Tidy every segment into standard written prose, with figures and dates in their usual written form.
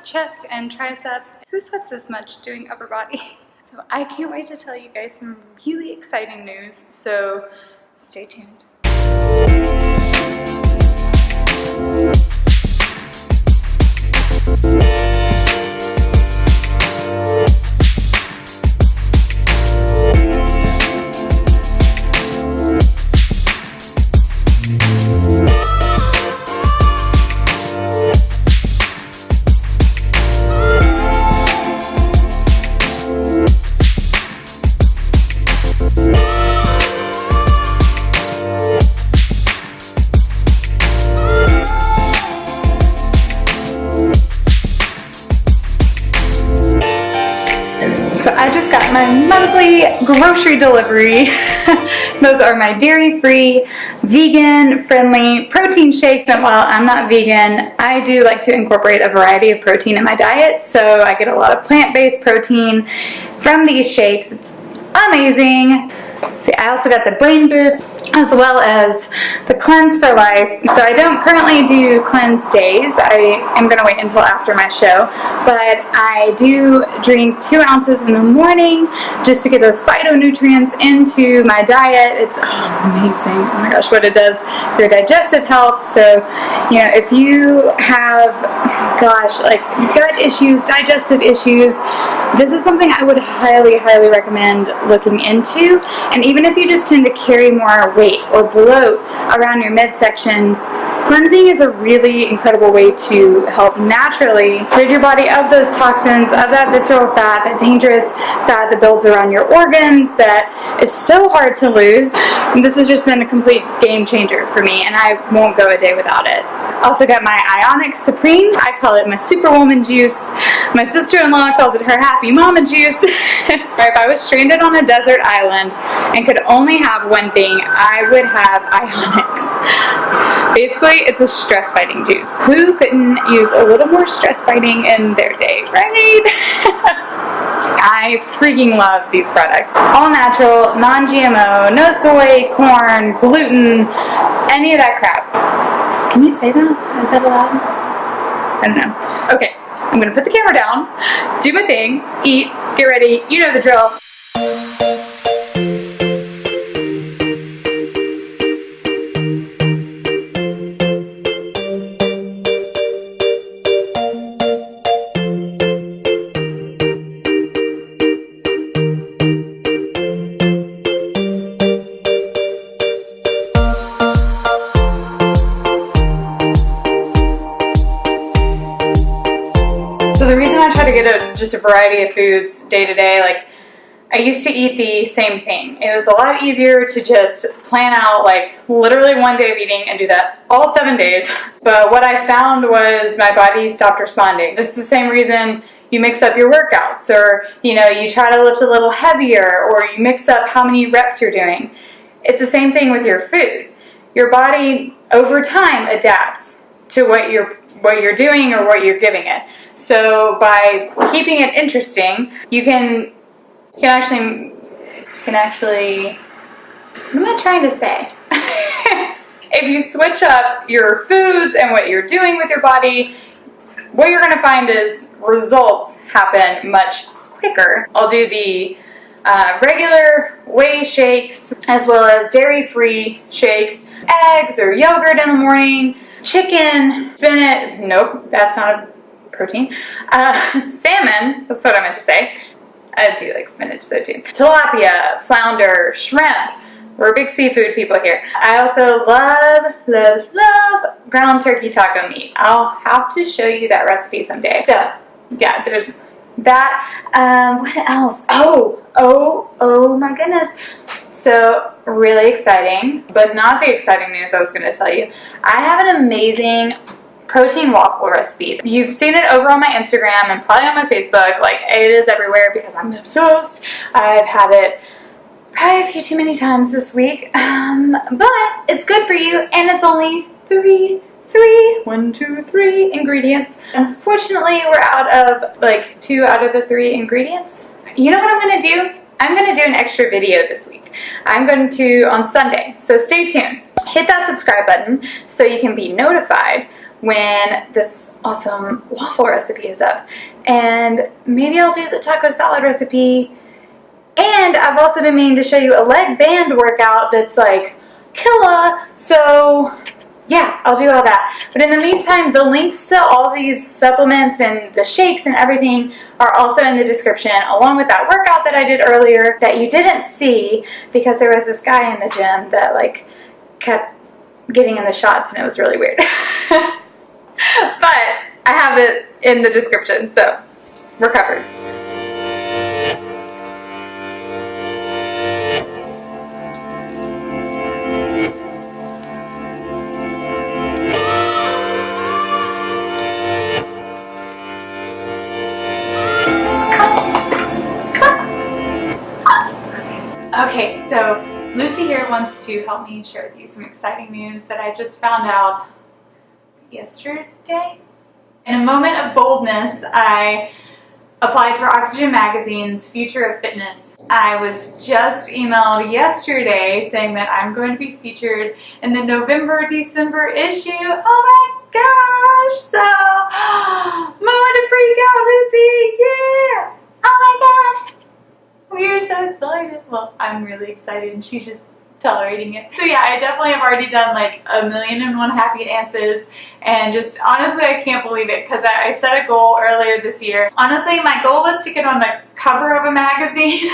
chest and triceps. Who sweats this much doing upper body? So I can't wait to tell you guys some really exciting news, so stay tuned. So I just got my monthly grocery delivery. Those are my dairy-free, vegan-friendly protein shakes. And while I'm not vegan, I do like to incorporate a variety of protein in my diet. So I get a lot of plant-based protein from these shakes. It's amazing. See, I also got the brain boost as well as the cleanse for life. So I don't currently do cleanse days. I am gonna wait until after my show, but I do drink 2 ounces in the morning just to get those phytonutrients into my diet. It's amazing. Oh my gosh, what it does for your digestive health. So, you know, if you have, gosh, like gut issues, digestive issues, this is something I would highly, highly recommend looking into. And even if you just tend to carry more weight or bloat around your midsection, cleansing is a really incredible way to help naturally rid your body of those toxins, of that visceral fat, that dangerous fat that builds around your organs that is so hard to lose. And this has just been a complete game changer for me, and I won't go a day without it. Also got my Ionic Supreme. I call it my Superwoman juice. My sister-in-law calls it her Happy Mama juice. If I was stranded on a desert island and could only have one thing, I would have Ionics. Basically, it's a stress fighting juice. Who couldn't use a little more stress fighting in their day, right? I freaking love these products. All natural, non-GMO, no soy, corn, gluten, any of that crap. Can you say that? Is that allowed? I don't know. Okay, I'm gonna put the camera down, do my thing, eat, get ready, you know the drill. Just a variety of foods day to day. Like, I used to eat the same thing. It was a lot easier to just plan out like literally one day of eating and do that all 7 days. But what I found was my body stopped responding. This is the same reason you mix up your workouts, or you know, you try to lift a little heavier, or you mix up how many reps you're doing. It's the same thing with your food. Your body over time adapts to what you're doing or what you're giving it. So by keeping it interesting, you can actually, what am I trying to say? If you switch up your foods and what you're doing with your body, what you're gonna find is results happen much quicker. I'll do the regular whey shakes as well as dairy-free shakes, eggs or yogurt in the morning, chicken, spinach, nope, that's not a protein, salmon, that's what I meant to say. I do like spinach though too. Tilapia, flounder, shrimp. We're big seafood people here. I also love ground turkey taco meat. I'll have to show you that recipe someday. So yeah, there's that. What else? Oh my goodness. So really exciting, but not the exciting news I was going to tell you. I have an amazing protein waffle recipe. You've seen it over on my Instagram and probably on my Facebook. Like, it is everywhere because I'm obsessed. I've had it probably a few too many times this week, but it's good for you, and it's only three ingredients. Unfortunately, we're out of like 2 out of the 3 ingredients. You know what I'm going to do? I'm going to do an extra video this week. I'm going to on Sunday, so stay tuned. Hit that subscribe button so you can be notified when this awesome waffle recipe is up. And maybe I'll do the taco salad recipe. And I've also been meaning to show you a leg band workout that's like killer. So yeah, I'll do all that. But in the meantime, the links to all these supplements and the shakes and everything are also in the description, along with that workout that I did earlier that you didn't see because there was this guy in the gym that like kept getting in the shots and it was really weird. But I have it in the description, so we're covered. Okay, so Lucy here wants to help me share with you some exciting news that I just found out yesterday. In a moment of boldness, I applied for Oxygen Magazine's Future of Fitness. I was just emailed yesterday saying that I'm going to be featured in the November-December issue. Oh my gosh! So, moment to freak out, Lucy! Yeah! Oh my gosh! We are so excited. Well, I'm really excited and she's just tolerating it. So yeah, I definitely have already done like 1,000,001 happy dances, and just honestly I can't believe it because I set a goal earlier this year. Honestly, my goal was to get on the cover of a magazine.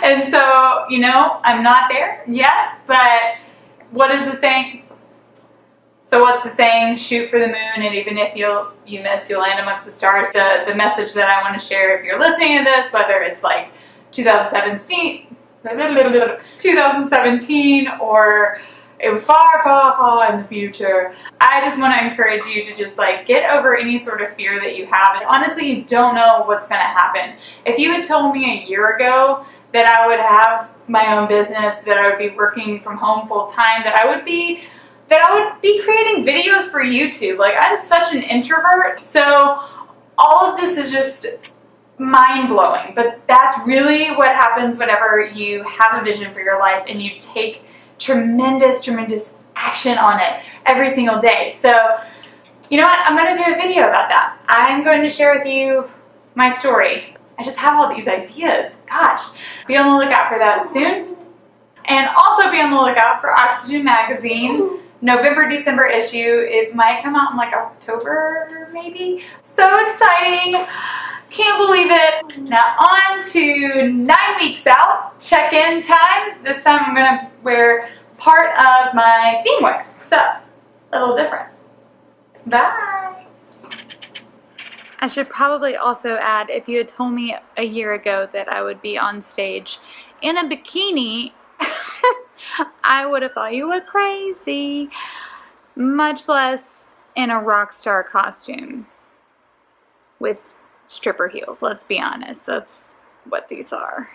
And so, you know, I'm not there yet, but what is the saying? So what's the saying? Shoot for the moon, and even if you miss, you'll land amongst the stars. The message that I want to share, if you're listening to this, whether it's like 2017 or far, far, far in the future, I just want to encourage you to just like get over any sort of fear that you have. And honestly, you don't know what's going to happen. If you had told me a year ago that I would have my own business, that I would be working from home full time, that I would be creating videos for YouTube. Like, I'm such an introvert, so all of this is just mind-blowing. But that's really what happens whenever you have a vision for your life and you take tremendous, tremendous action on it every single day. So, you know what? I'm going to do a video about that. I'm going to share with you my story. I just have all these ideas. Gosh. Be on the lookout for that soon. And also be on the lookout for Oxygen Magazine. November-December issue. It might come out in like October, maybe. So exciting. Can't believe it. Now on to 9 weeks out. Check-in time. This time I'm going to wear part of my theme wear. So, a little different. Bye. I should probably also add, if you had told me a year ago that I would be on stage in a bikini, I would have thought you were crazy, much less in a rock star costume with stripper heels. Let's be honest, that's what these are.